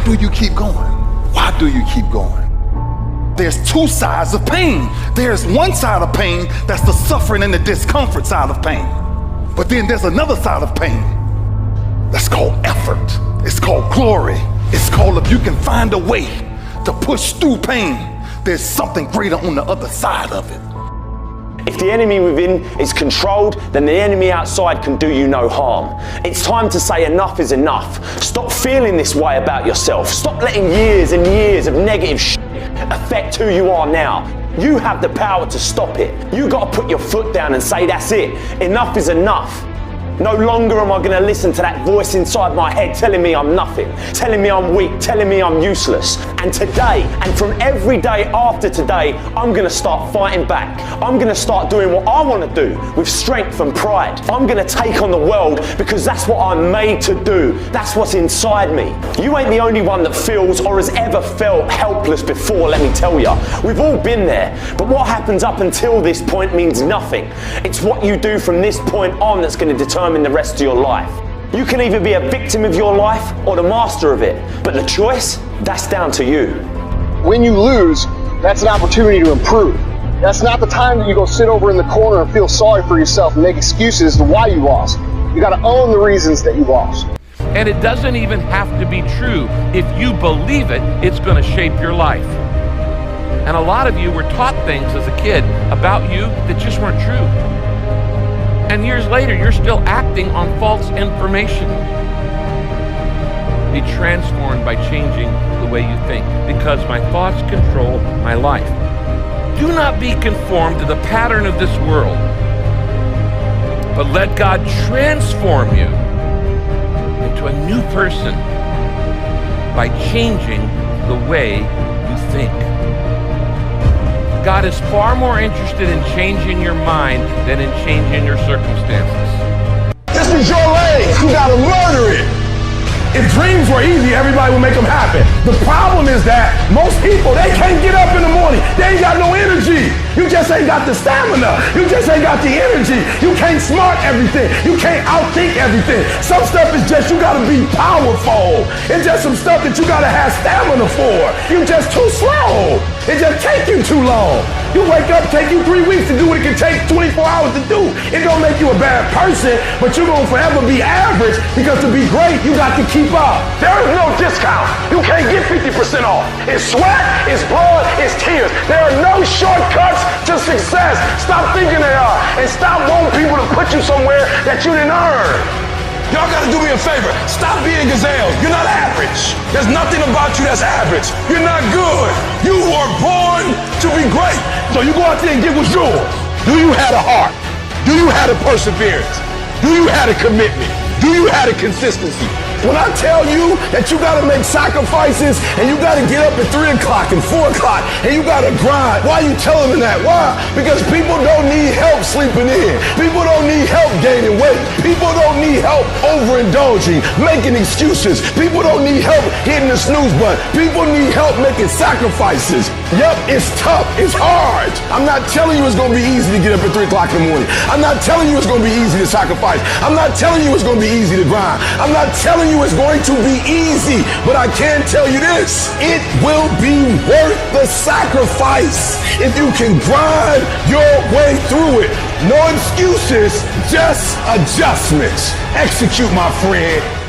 do you keep going? Why do you keep going? There's two sides of pain. There's one side of pain that's the suffering and the discomfort side of pain. But then there's another side of pain that's called effort. It's called glory. It's called if you can find a way to push through pain, there's something greater on the other side of it. If the enemy within is controlled, then the enemy outside can do you no harm. It's time to say enough is enough. Stop feeling this way about yourself. Stop letting years and years of negative shit affect who you are now. You have the power to stop it. You got to put your foot down and say that's it. Enough is enough. No longer am I going to listen to that voice inside my head telling me I'm nothing, telling me I'm weak, telling me I'm useless. And today, and from every day after today, I'm going to start fighting back. I'm going to start doing what I want to do with strength and pride. I'm going to take on the world because that's what I'm made to do. That's what's inside me. You ain't the only one that feels or has ever felt helpless before, let me tell you. We've all been there. But what happens up until this point means nothing. It's what you do from this point on that's going to determine the rest of your life. You can either be a victim of your life or the master of it, but the choice, that's down to you. When you lose, that's an opportunity to improve. That's not the time that you go sit over in the corner and feel sorry for yourself and make excuses as to why you lost. You got to own the reasons that you lost. And it doesn't even have to be true. If you believe it, it's going to shape your life. And a lot of you were taught things as a kid about you that just weren't true. And years later, you're still acting on false information. Be transformed by changing the way you think, because my thoughts control my life. Do not be conformed to the pattern of this world, but let God transform you into a new person by changing the way you think. God is far more interested in changing your mind than in changing your circumstances. This is your lane. You gotta murder it. If dreams were easy, everybody would make them happen. The problem is that most people, they can't get up in the morning. They ain't got no energy. You just ain't got the stamina. You just ain't got the energy. You can't smart everything. You can't outthink everything. Some stuff is just, you gotta be powerful. It's just some stuff that you gotta have stamina for. You just too slow. It just take you too long. You wake up, take you 3 weeks to do what it can take 24 hours to do. It don't make you a bad person, but you're gonna forever be average, because to be great, you got to keep up. There is no discount. You can't get 50% off. It's sweat, it's blood, it's tears. There are no shortcuts to success. Stop thinking they are, and stop wanting people to put you somewhere that you didn't earn. Y'all gotta do me a favor. Stop being gazelles. You're not average. There's nothing about you that's average. You're not good. You were born to be great. So you go out there and get what's yours. Do you have a heart? Do you have a perseverance? Do you have a commitment? Do you have a consistency? When I tell you that you gotta make sacrifices and you gotta get up at 3 o'clock and 4 o'clock and you gotta grind, why are you telling them that? Why? Because people don't need help sleeping in. People don't need help gaining weight. People don't need help overindulging, making excuses. People don't need help hitting the snooze button. People need help making sacrifices. Yep, it's tough. It's hard. I'm not telling you it's gonna be easy to get up at 3 o'clock in the morning. I'm not telling you it's gonna be easy to sacrifice. I'm not telling you it's gonna be easy to grind. I'm not telling you it's going to be easy, but I can tell you this: it will be worth the sacrifice if you can grind your way through it. No excuses, just adjustments. Execute, my friend.